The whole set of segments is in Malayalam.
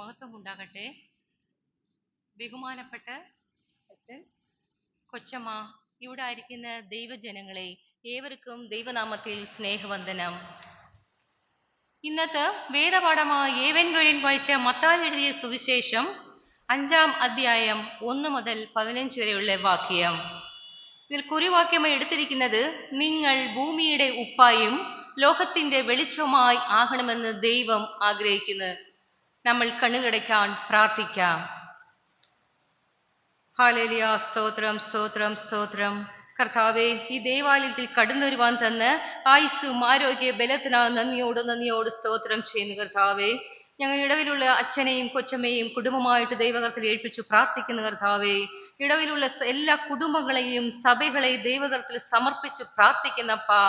മഹത്വം ഉണ്ടാകട്ടെ. ബഹുമാനപ്പെട്ട അച്ഛൻ, കൊച്ചമ്മ, ഇവിടെ ആയിരിക്കുന്ന ദൈവജനങ്ങളെ ഏവർക്കും ദൈവനാമത്തിൽ സ്നേഹവന്ദനം. ഇന്നത്തെ വേദപാഠമായ ഏവൻഗേലിയൻ വായിച്ച മത്തായി എഴുതിയ സുവിശേഷം 5-ാം അധ്യായം 1 മുതൽ 15 വരെയുള്ള വാക്യം. ഇതിൽ കുറിവാക്യമായി എടുത്തിരിക്കുന്നത്, നിങ്ങൾ ഭൂമിയുടെ ഉപ്പായും ലോകത്തിന്റെ വെളിച്ചവുമായി ആകണമെന്ന് ദൈവം ആഗ്രഹിക്കുന്നു. നമ്മൾ കണ്ണുകടയ്ക്കാൻ പ്രാർത്ഥിക്കാം. ഹല്ലേലൂയ. സ്തോത്രം, സ്തോത്രം, സ്തോത്രം. കർത്താവെ, ഈ ദേവാലയത്തിൽ കടന്നു വരുവാൻ തന്ന് ആയുസ്സും ആരോഗ്യ ബലത്തിനാണ് നന്ദിയോട് സ്തോത്രം ചെയ്യുന്നു. കർത്താവെ, ഞങ്ങൾ ഇടവിലുള്ള അച്ഛനെയും കൊച്ചമ്മയും കുടുംബമായിട്ട് ദൈവകരത്തിൽ ഏൽപ്പിച്ചു പ്രാർത്ഥിക്കുന്ന കർത്താവെ, ഇടവിലുള്ള എല്ലാ കുടുംബങ്ങളെയും സഭകളെയും ദൈവകരത്തിൽ സമർപ്പിച്ച് പ്രാർത്ഥിക്കുന്നപ്പാ,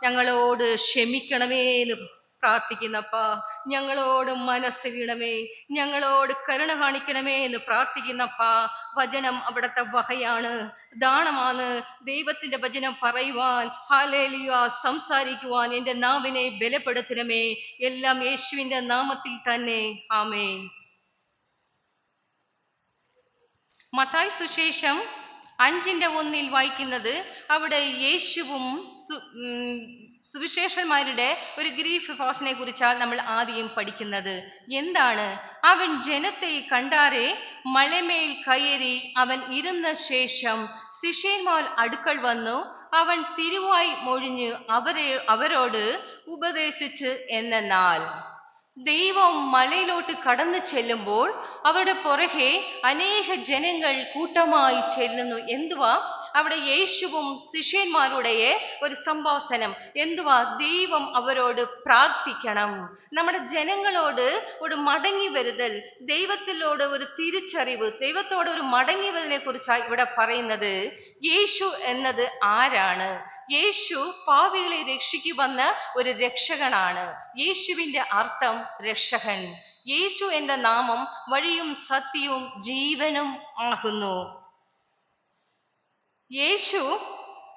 ഞങ്ങളോട് ക്ഷമിക്കണമേ എന്ന് പ്രാർത്ഥിക്കുന്നപ്പാ, ഞങ്ങളോട് മനസ്സിടണമേ, ഞങ്ങളോട് കരുണ കാണിക്കണമേ എന്ന് പ്രാർത്ഥിക്കുന്നപ്പാ. വചനം അവിടുത്തെ വകയാണ്, ദാനമാണ്. ദൈവത്തിന്റെ വചനം പറയുവാൻ, ഹല്ലേലൂയ, സംസാരിക്കുവാൻ എൻ്റെ നാവിനെ ബലപ്പെടുത്തണമേ. എല്ലാം യേശുവിന്റെ നാമത്തിൽ തന്നെ. ആമേൻ. മത്തായി സുവിശേഷം 5:1 വായിക്കുന്നത്, അവിടെ യേശുവും സുവിശേഷന്മാരുടെ ഒരു ഗ്രീഫ് ഫാസ്റ്റിനെ കുറിച്ചാണ് നമ്മൾ ആദ്യം പഠിക്കുന്നത്. എന്താണ്? അവൻ ജനത്തെ കണ്ടാരെ മലമേൽ കയറി അവൻ ഇരുന്ന ശേഷം ശിഷ്യന്മാർ അടുക്കൽ വന്നു. അവൻ തിരുവായി മൊഴിഞ്ഞ് അവരോട് ഉപദേശിച്ച് എന്നാൽ, ദൈവം മലയിലോട്ട് കടന്നു ചെല്ലുമ്പോൾ അവരുടെ പുറകെ അനേക ജനങ്ങൾ കൂട്ടമായി ചെല്ലുന്നു. എന്തുവാ? അവിടെ യേശുവും ശിഷ്യന്മാരുടെ ഒരു സംഭാഷണം. എന്തുവാ? ദൈവം അവരോട് പ്രാർത്ഥിക്കണം. നമ്മുടെ ജനങ്ങളോട് ഒരു മടങ്ങി വരുതൽ, ദൈവത്തിലോട് ഒരു തിരിച്ചറിവ്, ദൈവത്തോട് ഒരു മടങ്ങി വരുന്നതിനെ കുറിച്ചാണ് ഇവിടെ പറയുന്നത്. യേശു എന്നത് ആരാണ്? യേശു പാപികളെ രക്ഷിക്കു വന്ന ഒരു രക്ഷകനാണ്. യേശുവിന്റെ അർത്ഥം രക്ഷകൻ. യേശു എന്ന നാമം വഴിയും സത്യവും ജീവനും ആകുന്നു. യേശു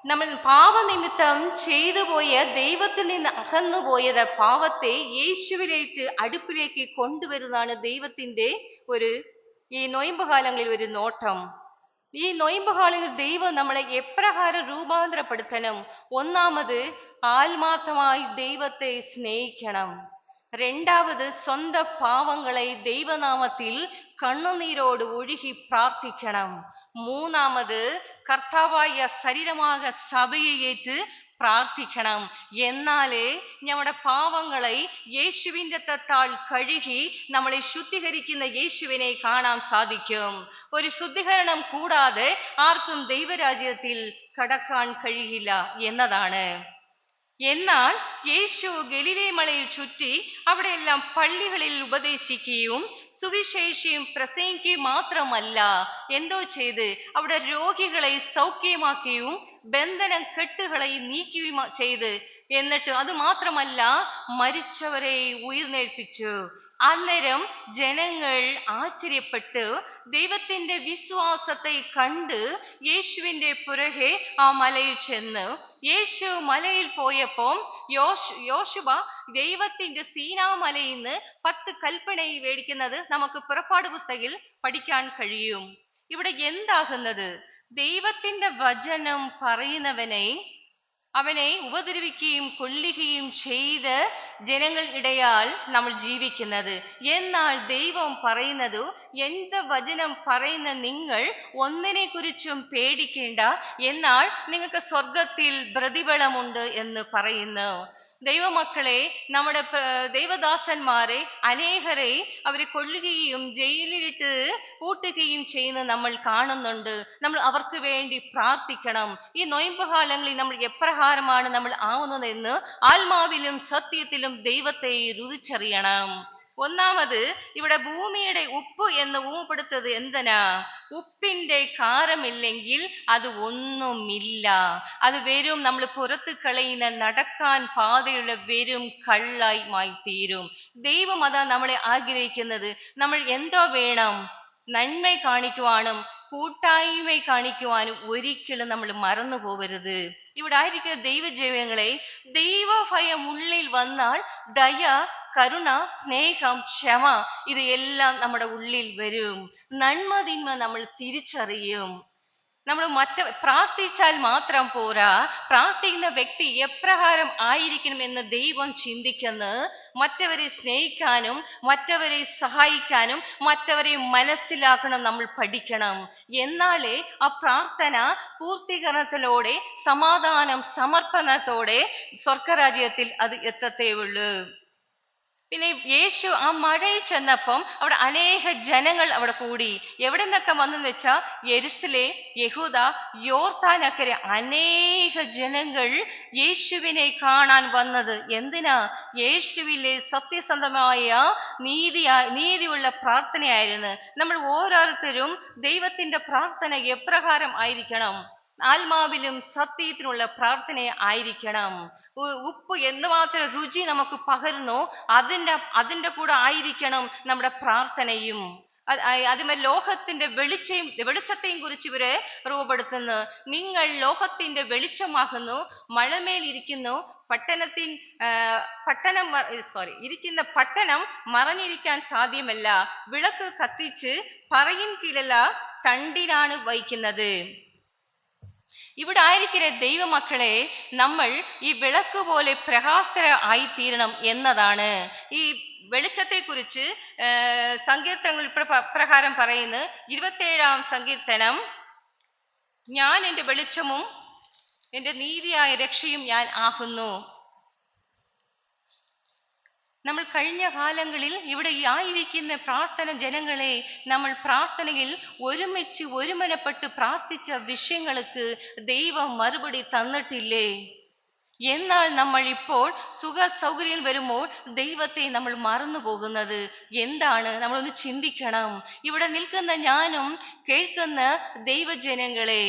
നമ്മൾ പാപനിമിത്തം ചെയ്തു പോയ, ദൈവത്തിൽ നിന്ന് അകന്നുപോയത്, പാവത്തെ യേശുവിലേക്ക് അടുപ്പിലേക്ക് കൊണ്ടുവരുന്നതാണ് ദൈവത്തിന്റെ ഈ നൊയമ്പ് കാലങ്ങളിൽ ഒരു നോട്ടം. ഈ നൊയമ്പ് കാലങ്ങളിൽ ദൈവം നമ്മളെ എപ്രകാരം രൂപാന്തരപ്പെടുത്തണം? ഒന്നാമത്, ആത്മാർത്ഥമായി ദൈവത്തെ സ്നേഹിക്കണം. രണ്ടാമത്, സ്വന്തം പാവങ്ങളെ ദൈവനാമത്തിൽ കണ്ണുനീരോട് ഒഴുകി പ്രാർത്ഥിക്കണം. മൂന്നാമത്, കർത്താവായ ശരീരമായ സഭയെ ഏറ്റ് പ്രാർത്ഥിക്കണം. എന്നാലേ നമ്മുടെ പാവങ്ങളെ യേശുവിന്റെ തത്താൽ കഴുകി നമ്മളെ ശുദ്ധീകരിക്കുന്ന യേശുവിനെ കാണാൻ സാധിക്കും. ഒരു ശുദ്ധീകരണം കൂടാതെ ആർക്കും ദൈവരാജ്യത്തിൽ കടക്കാൻ കഴിയില്ല എന്നതാണ്. എന്നാൽ യേശു ഗലീലയ മലയിൽ ചുറ്റി അവിടെയെല്ലാം പള്ളികളിൽ ഉപദേശിക്കുകയും സുവിശേഷം പ്രസംഗിക്കുകയും മാത്രമല്ല, എന്തോ ചെയ്ത് അവിടെ രോഗികളെ സൗഖ്യമാക്കുകയും ബന്ധനം കെട്ടുകളെ നീക്കുകയും ചെയ്ത്, എന്നിട്ട് അത് മാത്രമല്ല, മരിച്ചവരെ ഉയർന്നേൽപ്പിച്ചു. അന്നേരം ജനങ്ങൾ ആശ്ചര്യപ്പെട്ട് ദൈവത്തിന്റെ വിശ്വാസത്തെ കണ്ട് യേശുവിന്റെ പുറകെ ആ മലയിൽ ചെന്ന്, യേശു മലയിൽ പോയപ്പോൾ യോശുവ ദൈവത്തിന്റെ സീനാമലയിൽ നിന്ന് 10 കൽപ്പനയെ മേടിക്കുന്നത് നമുക്ക് പുറപ്പാട് പുസ്തകത്തിൽ പഠിക്കാൻ കഴിയും. ഇവിടെ എന്താകുന്നത്? ദൈവത്തിന്റെ വചനം പറയുന്നവനെ അവനെ ഉപദ്രവിക്കുകയും കൊല്ലുകയും ചെയ്ത് ജനങ്ങൾ ഇടയാൽ നമ്മൾ ജീവിക്കുന്നത്. എന്നാൽ ദൈവം പറയുന്നത്, എന്ത് വചനം പറയുന്ന നിങ്ങൾ ഒന്നിനെ കുറിച്ചും പേടിക്കേണ്ട, എന്നാൽ നിങ്ങൾക്ക് സ്വർഗത്തിൽ പ്രതിഫലമുണ്ട് എന്ന് പറയുന്നു. ദൈവമക്കളെ, നമ്മുടെ ദൈവദാസന്മാരെ അനേകരെ അവരെ കൊല്ലുകയും ജയിലിലിട്ട് പൂട്ടുകയും ചെയ്യുന്നത് നമ്മൾ കാണുന്നുണ്ട്. നമ്മൾ അവർക്ക് വേണ്ടി പ്രാർത്ഥിക്കണം. ഈ നൊയമ്പ് കാലങ്ങളിൽ നമ്മൾ എപ്രകാരമാണ് നമ്മൾ ആവുന്നതെന്ന് ആത്മാവിലും സത്യത്തിലും ദൈവത്തെ രുചിച്ചറിയണം. ഒന്നാമത്, ഇവിടെ ഭൂമിയുടെ ഉപ്പ് എന്ന് ഊമപ്പെടുത്തത് എന്തിനാ? ഉപ്പിന്റെ കാരമില്ലെങ്കിൽ അത് ഒന്നുമില്ല. അത് വെറും നമ്മൾ പുറത്ത് കളയുന്ന നടക്കാൻ പാതയുള്ള വെറും കള്ളായി തീരും. ദൈവം അതാ നമ്മളെ ആഗ്രഹിക്കുന്നത്. നമ്മൾ എന്തോ വേണം? നന്മ കാണിക്കുവാനും കൂട്ടായ്മ കാണിക്കുവാനും ഒരിക്കലും നമ്മൾ മറന്നു പോകരുത്. ഇവിടെ ആയിരിക്കുന്ന ദൈവജീവങ്ങളെ, ദൈവഭയം ഉള്ളിൽ വന്നാൽ ദയ, കരുണ, സ്നേഹം, ക്ഷമ ഇത് എല്ലാം നമ്മുടെ ഉള്ളിൽ വരും. നന്മ തിന്മ നമ്മൾ തിരിച്ചറിയും. നമ്മൾ പ്രാർത്ഥിച്ചാൽ മാത്രം പോരാ, പ്രാർത്ഥിക്കുന്ന വ്യക്തി എപ്രകാരം ആയിരിക്കണം എന്ന് ദൈവം ചിന്തിക്കുന്നു. മറ്റവരെ സ്നേഹിക്കാനും മറ്റവരെ സഹായിക്കാനും മറ്റവരെ മനസ്സിലാക്കണം നമ്മൾ പഠിക്കണം. എന്നാലേ ആ പ്രാർത്ഥന പൂർത്തീകരണത്തിലൂടെ സമാധാനം സമർപ്പണത്തോടെ സ്വർഗരാജ്യത്തിൽ അത് എത്തത്തേ ഉള്ളൂ. പിന്നെ യേശു ആ മഴയിൽ ചെന്നപ്പം അവിടെ അനേക ജനങ്ങൾ അവിടെ കൂടി. എവിടെ നിന്നൊക്കെ വന്നെന്ന് വെച്ചാൽ യെരുസലേം, യഹൂദ, യോർദാനക്കരെ അനേക ജനങ്ങൾ യേശുവിനെ കാണാൻ വന്നത് എന്തിനാ? യേശുവിലെ സത്യസന്ധമായ നീതിയുള്ള പ്രാർത്ഥനയായിരുന്നു. നമ്മൾ ഓരോരുത്തരും ദൈവത്തിന്റെ പ്രാർത്ഥന എപ്രകാരം ആയിരിക്കണം? ആത്മാവിലും സത്യത്തിനുള്ള പ്രാർത്ഥന ആയിരിക്കണം. ഉപ്പ് എന്തുമാത്രം രുചി നമുക്ക് പകരുന്നു, അതിന്റെ കൂടെ ആയിരിക്കണം നമ്മുടെ പ്രാർത്ഥനയും. അതുപോലെ ലോകത്തിന്റെ വെളിച്ചത്തെയും കുറിച്ച് ഇവര് രൂപപ്പെടുത്തുന്നു. നിങ്ങൾ ലോകത്തിന്റെ വെളിച്ചമാകുന്നു, മഴമേലിരിക്കുന്നു, ഇരിക്കുന്ന പട്ടണം മറഞ്ഞിരിക്കാൻ സാധ്യമല്ല. വിളക്ക് കത്തിച്ച് പറയിൻ കീഴല്ല തണ്ടിനാണ് വയ്ക്കുന്നത്. ഇവിടെ ആയിരിക്കുന്ന ദൈവമക്കളെ, നമ്മൾ ഈ വിളക്ക് പോലെ പ്രകാശര ആയിത്തീരണം എന്നതാണ്. ഈ വെളിച്ചത്തെ കുറിച്ച് സങ്കീർത്തനങ്ങൾ പ്രകാരം പറയുന്നു. 27-ാം സങ്കീർത്തനം, ഞാൻ എൻ്റെ വെളിച്ചമും എൻ്റെ നീതിയായ രക്ഷയും ഞാൻ ആകുന്നു. നമ്മൾ കഴിഞ്ഞ കാലങ്ങളിൽ ഇവിടെ ആയിരിക്കുന്ന പ്രാർത്ഥന ജനങ്ങളെ, നമ്മൾ പ്രാർത്ഥനയിൽ ഒരുമിച്ച് ഒരുമനപ്പെട്ട് പ്രാർത്ഥിച്ച വിഷയങ്ങൾക്ക് ദൈവം മറുപടി തന്നിട്ടില്ലേ? എന്നാൽ നമ്മൾ ഇപ്പോൾ സുഖ സൗകര്യം വരുമ്പോൾ ദൈവത്തെ നമ്മൾ മറന്നു പോകുന്നത് എന്താണ്? നമ്മളൊന്ന് ചിന്തിക്കണം. ഇവിടെ നിൽക്കുന്ന ഞാനും കേൾക്കുന്ന ദൈവജനങ്ങളെ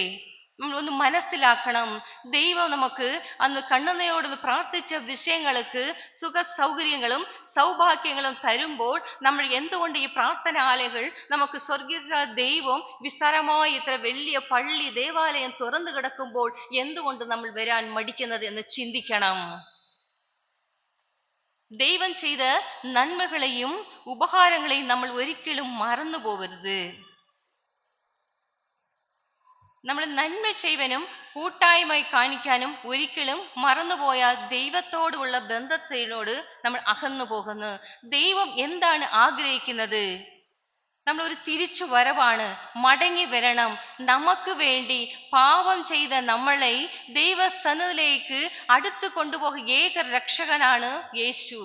നമ്മളൊന്ന് മനസ്സിലാക്കണം. ദൈവം നമുക്ക് അന്ന് കണ്ണുനീരോട് പ്രാർത്ഥിച്ച വിഷയങ്ങൾക്ക് സുഖ സൗകര്യങ്ങളും സൗഭാഗ്യങ്ങളും തരുമ്പോൾ നമ്മൾ എന്തുകൊണ്ട് ഈ പ്രാർത്ഥനാലയങ്ങൾ നമുക്ക് സ്വർഗീയ ദൈവം വിസ്താരമായ ഇത്ര വലിയ പള്ളി ദേവാലയം തുറന്നു കിടക്കുമ്പോൾ എന്തുകൊണ്ട് നമ്മൾ വരാൻ മടിക്കുന്നത് എന്ന് ചിന്തിക്കണം. ദൈവം ചെയ്ത നന്മകളെയും ഉപകാരങ്ങളെയും നമ്മൾ ഒരിക്കലും മറന്നു പോകരുത്. നമ്മൾ നന്മ ചെയ്യുവാനും കൂട്ടായ്മ കാണിക്കാനും ഒരിക്കലും മറന്നുപോയ ദൈവത്തോടുള്ള ബന്ധത്തിനോട് നമ്മൾ അകന്നു പോകുന്നു. ദൈവം എന്താണ് ആഗ്രഹിക്കുന്നത്? നമ്മളൊരു തിരിച്ചു വരവാണ്, മടങ്ങി വരണം. നമുക്ക് വേണ്ടി പാപം ചെയ്ത നമ്മളെ ദൈവസന്നിധിയിലേക്ക് അടുത്ത് കൊണ്ടുപോകുന്ന ഏക രക്ഷകനാണ് യേശു.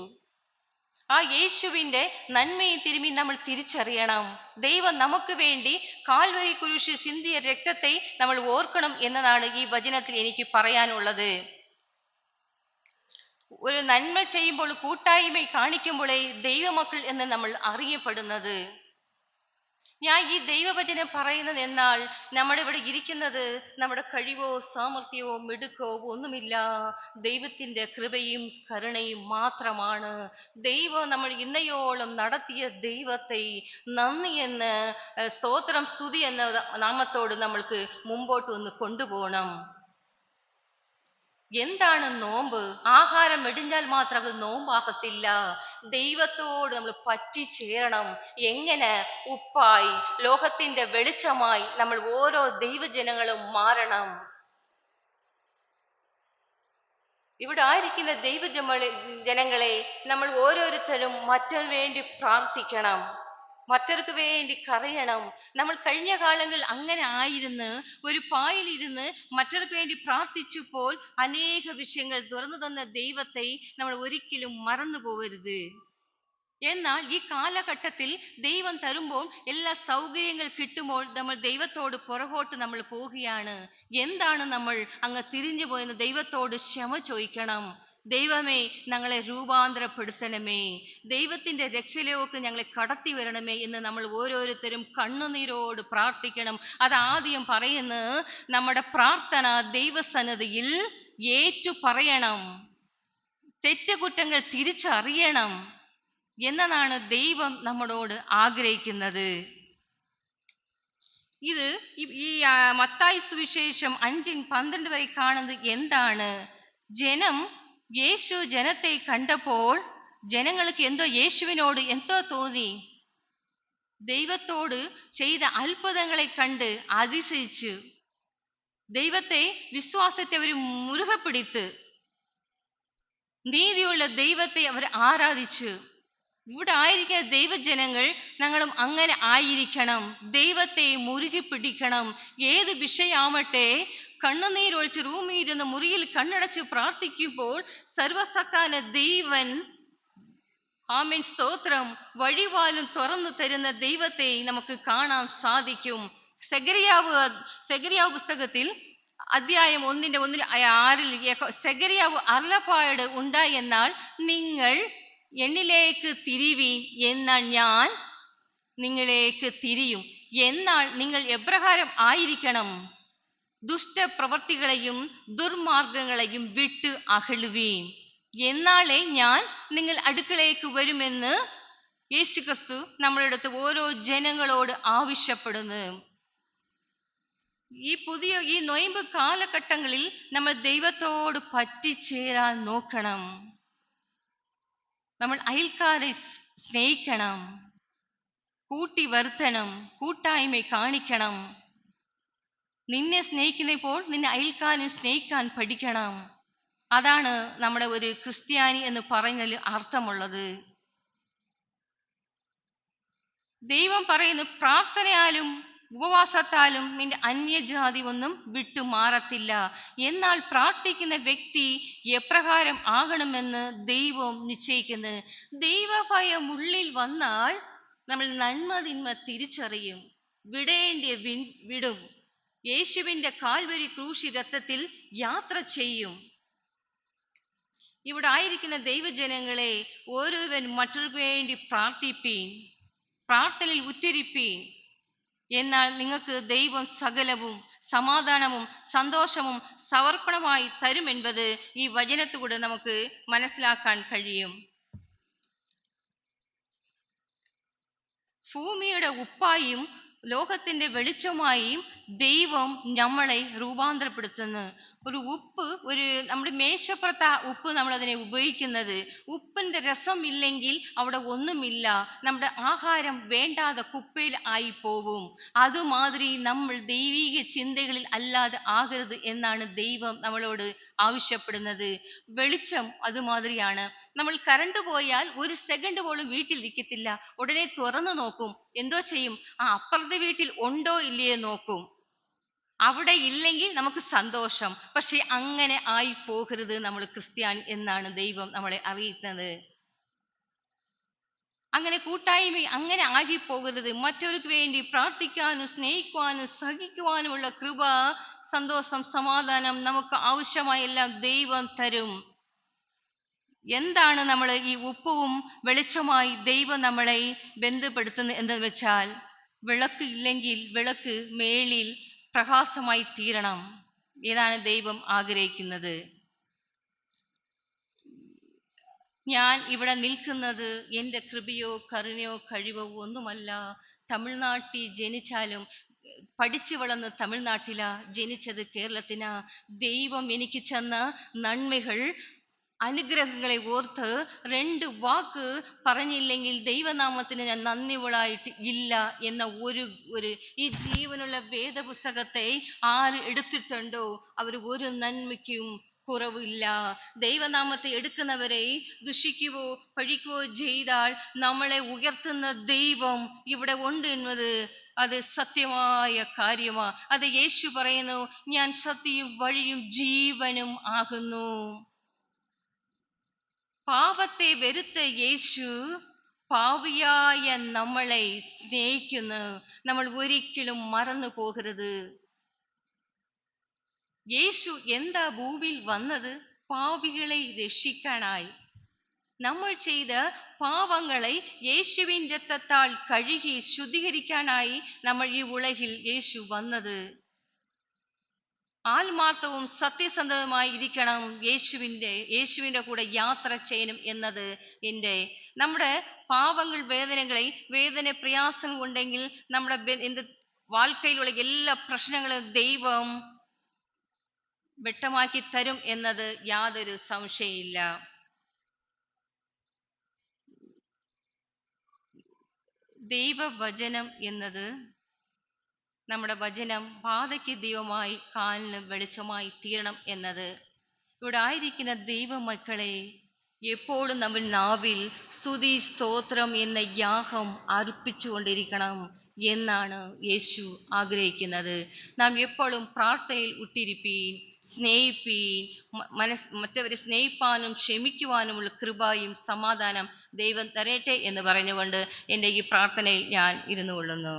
ആ യേശുവിൻ്റെ നന്മയും തിരുമി നമ്മൾ തിരിച്ചറിയണം. ദൈവം നമുക്ക് വേണ്ടി കാൽവരി കുരിശിൽ ചിന്തിയ രക്തത്തെ നമ്മൾ ഓർക്കണം എന്നതാണ് ഈ വചനത്തിൽ എനിക്ക് പറയാനുള്ളത്. ഒരു നന്മ ചെയ്യുമ്പോൾ കൂട്ടായ്മ കാണിക്കുമ്പോഴേ ദൈവമക്കൾ എന്ന് നമ്മൾ അറിയപ്പെടുന്നത്. ഞാൻ ഈ ദൈവവചനം പറയുന്നത് എന്നാൽ നമ്മുടെ ഇവിടെ ഇരിക്കുന്നത് നമ്മുടെ കഴിവോ സാമർഥ്യമോ മിടുക്കോ ഒന്നുമില്ല. ദൈവത്തിൻ്റെ കൃപയും കരുണയും മാത്രമാണ്. ദൈവം നമ്മൾ ഇന്നയോളം നടത്തിയ ദൈവത്തെ നന്ദി എന്ന് സ്തോത്രം സ്തുതി എന്ന നാമത്തോട് നമ്മൾക്ക് മുമ്പോട്ട് ഒന്ന് കൊണ്ടുപോകണം. എന്താണ് നോമ്പ്? ആഹാരം വെടിഞ്ഞാൽ മാത്രം അത് നോമ്പാകത്തില്ല. ദൈവത്തോട് നമ്മൾ പറ്റിച്ചേരണം. എങ്ങനെ? ഉപ്പായി ലോകത്തിന്റെ വെളിച്ചമായി നമ്മൾ ഓരോ ദൈവജനങ്ങളും മാറണം. ഇവിടെ ആയിരിക്കുന്ന ജനങ്ങളെ നമ്മൾ ഓരോരുത്തരും മറ്റൊരു വേണ്ടി പ്രാർത്ഥിക്കണം, മറ്റവർക്ക് വേണ്ടി കരയണം. നമ്മൾ കഴിഞ്ഞ കാലങ്ങളിൽ അങ്ങനെ ആയിരുന്നു. ഒരു പായിലിരുന്ന് മറ്റവർക്ക് വേണ്ടി പ്രാർത്ഥിച്ചപ്പോൾ അനേക വിഷയങ്ങൾ തുറന്നു തന്ന ദൈവത്തെ നമ്മൾ ഒരിക്കലും മറന്നു പോകരുത്. എന്നാൽ ഈ കാലഘട്ടത്തിൽ ദൈവം തരുമ്പോൾ എല്ലാ സൗകര്യങ്ങൾ കിട്ടുമ്പോൾ നമ്മൾ ദൈവത്തോട് പുറകോട്ട് നമ്മൾ പോവുകയാണ്. എന്താണ് നമ്മൾ അങ്ങ് തിരിഞ്ഞു പോയെന്ന് ദൈവത്തോട് ക്ഷമ ചോദിക്കണം. ദൈവമേ, ഞങ്ങളെ രൂപാന്തരപ്പെടുത്തണമേ, ദൈവത്തിന്റെ രക്ഷയിലേക്ക് ഞങ്ങളെ കടത്തി വരണമേ എന്ന് നമ്മൾ ഓരോരുത്തരും കണ്ണുനീരോട് പ്രാർത്ഥിക്കണം. അതാദ്യം പറയുന്നത് നമ്മുടെ പ്രാർത്ഥന ദൈവസന്നിധിയിൽ ഏറ്റു പറയണം, തെറ്റുകുറ്റങ്ങൾ തിരിച്ചറിയണം എന്നതാണ് ദൈവം നമ്മളോട് ആഗ്രഹിക്കുന്നത്. ഇത് ഈ മത്തായി സുവിശേഷം 5:12 വരെ കാണുന്നത് എന്താണ്? ജനം യേശു ജനത്തെ കണ്ടപ്പോൾ ജനങ്ങൾക്ക് യേശുവിനോട് എന്തോ തോന്നി. ദൈവത്തോട് ചെയ്ത അത്ഭുതങ്ങളെ കണ്ട് അതിശയിച്ചു. ദൈവത്തെ, വിശ്വാസത്തെ അവർ മുറുകെ പിടിത്ത് നീതിയുള്ള ദൈവത്തെ അവർ ആരാധിച്ചു. ഇവിടെ ആയിരിക്കുന്ന ദൈവജനങ്ങൾ ഞങ്ങളും അങ്ങനെ ആയിരിക്കണം. ദൈവത്തെ മുറുകെ പിടിക്കണം. ഏത് വിഷയമാവട്ടെ, കണ്ണുനീരൊഴിച്ച് റൂമിയിരുന്ന് മുറിയിൽ കണ്ണടച്ച് പ്രാർത്ഥിക്കുമ്പോൾ സർവശക്തനായ ദൈവൻ, ആമേൻ, സ്തോത്രം, വഴിവാലും തുറന്നു തരുന്ന ദൈവത്തെ നമുക്ക് കാണാൻ സാധിക്കും. സെഖര്യാവ് പുസ്തകത്തിൽ അധ്യായം 1:6 സെഖര്യാവ് അരുളപ്പാട് ഉണ്ടായി, എന്നാൽ നിങ്ങൾ എന്നിലേക്ക് തിരിവി, എന്നാൽ ഞാൻ നിങ്ങളിലേക്ക് തിരിയും. എന്നാൽ നിങ്ങൾ എപ്രകാരം ആയിരിക്കണം? ദുഷ്ടപ്രവർത്തികളെയും ദുർമാർഗങ്ങളെയും വിട്ട് അകലുവീൻ, എന്നാലേ ഞാൻ നിങ്ങൾ അടുക്കളയിലേക്ക് വരുമെന്ന് യേശുക്രിസ്തു നമ്മുടെ അടുത്ത് ഓരോ ജനങ്ങളോട് ആവശ്യപ്പെടുന്നു. ഈ നൊയമ്പ് കാലഘട്ടങ്ങളിൽ നമ്മൾ ദൈവത്തോട് പറ്റിച്ചേരാൻ നോക്കണം. നമ്മൾ അയൽക്കാരെ സ്നേഹിക്കണം, കൂട്ടി വരുത്തണം, കൂട്ടായ്മ കാണിക്കണം. നിന്നെ സ്നേഹിക്കുന്നപ്പോൾ നിന്നെ അയൽക്കാരനെ സ്നേഹിക്കാൻ പഠിക്കണം. അതാണ് നമ്മുടെ ഒരു ക്രിസ്ത്യാനി എന്ന് പറയുന്നതിൽ അർത്ഥമുള്ളത്. ദൈവം പറയുന്നു, പ്രാർത്ഥനയാലും ഉപവാസത്താലും നിന്റെ അന്യജാതി ഒന്നും വിട്ടു മാറത്തില്ല. എന്നാൽ പ്രാർത്ഥിക്കുന്ന വ്യക്തി എപ്രകാരം ആകണമെന്ന് ദൈവം നിശ്ചയിക്കുന്നു. ദൈവഭയം ഉള്ളിൽ വന്നാൽ നമ്മൾ നന്മ തിന്മ തിരിച്ചറിയും, വിടേണ്ടിയ വിടും, യേശുവിന്റെ കാൽവരി ക്രൂശി രക്തത്തിൽ യാത്ര ചെയ്യും. ഇവിടെ ആയിരിക്കുന്ന ദൈവജനങ്ങളെ, ഓരോരുവൻ മറ്റൊരു വേണ്ടി പ്രാർത്ഥിപ്പീൻ, പ്രാർത്ഥനയിൽ ഉറ്റരിപ്പീൻ. എന്നാൽ നിങ്ങൾക്ക് ദൈവം സകലവും സമാധാനവും സന്തോഷവും സമർപ്പണമായി തരുമെന്നത് ഈ വചനത്തിലൂടെ നമുക്ക് മനസ്സിലാക്കാൻ കഴിയും. ഭൂമിയുടെ ഉപ്പായും ലോകത്തിന്റെ വെളിച്ചമായും ദൈവം നമ്മളെ രൂപാന്തരപ്പെടുത്തുന്നു. ഒരു ഉപ്പ്, നമ്മുടെ മേശപ്പുറത്ത് ഉപ്പ് നമ്മൾ അതിനെ ഉപയോഗിക്കുന്നത്. ഉപ്പിന്റെ രസം ഇല്ലെങ്കിൽ അവിടെ ഒന്നുമില്ല. നമ്മുടെ ആഹാരം വേണ്ടാതെ കുപ്പയിൽ ആയി പോകും. അതുമാതിരി നമ്മൾ ദൈവിക ചിന്തകളിൽ അല്ലാതെ ആകരുത് എന്നാണ് ദൈവം നമ്മളോട് ആവശ്യപ്പെടുന്നത്. വെളിച്ചം അതുമാതിരിയാണ്. നമ്മൾ കറണ്ട് പോയാൽ 1 സെക്കൻഡ് പോലും വീട്ടിലിരിക്കത്തില്ല. ഉടനെ തുറന്നു നോക്കും. എന്തോ ചെയ്യും? അപ്പുറത്തെ വീട്ടിൽ ഉണ്ടോ ഇല്ലയോ നോക്കും. അവിടെ ഇല്ലെങ്കിൽ നമുക്ക് സന്തോഷം. പക്ഷെ അങ്ങനെ ആയി പോകരുത് നമ്മൾ ക്രിസ്ത്യാനി എന്നാണ് ദൈവം നമ്മളെ അറിയിക്കുന്നത്. അങ്ങനെ കൂട്ടായ്മ അങ്ങനെ ആകി പോകരുത്. മറ്റവർക്ക് വേണ്ടി പ്രാർത്ഥിക്കാനും സ്നേഹിക്കുവാനും സഹിക്കുവാനുമുള്ള കൃപ, സന്തോഷം, സമാധാനം നമുക്ക് ആവശ്യമായ എല്ലാം ദൈവം തരും. എന്താണ് നമ്മൾ ഈ ഉപ്പും വെളിച്ചമായി ദൈവം നമ്മളെ ബന്ധപ്പെടുത്തുന്നത് എന്ന് വെച്ചാൽ, വിളക്ക് ഇല്ലെങ്കിൽ വിളക്ക് മേളിൽ പ്രകാശമായി തീരണം. ഇതാണ് ദൈവം ആഗ്രഹിക്കുന്നത്. ഞാൻ ഇവിടെ നിൽക്കുന്നത് എൻ്റെ കൃപയോ കരുണയോ കഴിവോ ഒന്നുമല്ല. തമിഴ്നാട്ടിൽ ജനിച്ചാലും പഠിച്ചു വളർന്ന് തമിഴ്നാട്ടിലാ, ജനിച്ചത് കേരളത്തിനാ. ദൈവം എനിക്ക് ചെന്ന നന്മകൾ, അനുഗ്രഹങ്ങളെ ഓർത്ത് 2 വാക്ക് പറഞ്ഞില്ലെങ്കിൽ ദൈവനാമത്തിന് ഞാൻ നന്ദിയുള്ളായിട്ട് ഇല്ല എന്ന ഒരു ഈ ജീവനുള്ള വേദപുസ്തകത്തെ ആര് എടുത്തിട്ടുണ്ടോ അവർ ഒരു നന്മയ്ക്കും കുറവില്ല. ദൈവനാമത്തെ എടുക്കുന്നവരെ ദുഷിക്കുകയോ പഴിക്കുകയോ ചെയ്താൽ നമ്മളെ ഉയർത്തുന്ന ദൈവം ഇവിടെ ഉണ്ട് എന്നത് അത് സത്യമായ കാര്യമാ. അത് യേശു പറയുന്നു, ഞാൻ സത്യവും വഴിയും ജീവനും ആകുന്നു. പാപത്തെ വെറുത്ത യേശു പാപിയായ നമ്മളെ സ്നേഹിക്കുന്നു. നമ്മൾ ഒരിക്കലും മറന്നു പോകരുത്. യേശു എന്താ ഭൂമിയിൽ വന്നത്? പാപികളെ രക്ഷിക്കാനായി. നമ്മൾ ചെയ്ത പാപങ്ങളെ യേശുവിൻ രക്തത്താൽ കഴുകി ശുദ്ധീകരിക്കാനായി നമ്മൾ ഈ ഉലകിൽ യേശു വന്നത്. ആത്മാർത്ഥവും സത്യസന്ധവുമായി ഇരിക്കണം. യേശുവിൻ്റെ കൂടെ യാത്ര ചെയ്യണം എന്നത് നമ്മുടെ പാപങ്ങൾ, വേദന പ്രയാസങ്ങൾ ഉണ്ടെങ്കിൽ നമ്മുടെ வாழ்க்கைയിലുള്ള എല്ലാ പ്രശ്നങ്ങളും ദൈവം വ്യക്തമാക്കി തരും എന്നത് യാതൊരു സംശയമില്ല. ദൈവവചനം എന്നത് നമ്മുടെ വചനം പാതയ്ക്ക് ദൈവമായി കാലിന് വെളിച്ചമായി തീരണം എന്നത് ഇവിടെ ആയിരിക്കുന്ന ദൈവമക്കളെ എപ്പോഴും നമ്മൾ നാവിൽ സ്തുതി സ്തോത്രം എന്ന യാഗം അർപ്പിച്ചുകൊണ്ടിരിക്കണം എന്നാണ് യേശു ആഗ്രഹിക്കുന്നത്. നാം എപ്പോഴും പ്രാർത്ഥനയിൽ ഉട്ടിരിപ്പീൻ, സ്നേഹിപ്പീൻ, മറ്റവരെ സ്നേഹിപ്പാനും ക്ഷമിക്കുവാനുമുള്ള കൃപയും സമാധാനം ദൈവം തരട്ടെ എന്ന് പറഞ്ഞുകൊണ്ട് എൻ്റെ ഈ പ്രാർത്ഥനയിൽ ഞാൻ ഇരുന്നു കൊള്ളുന്നു.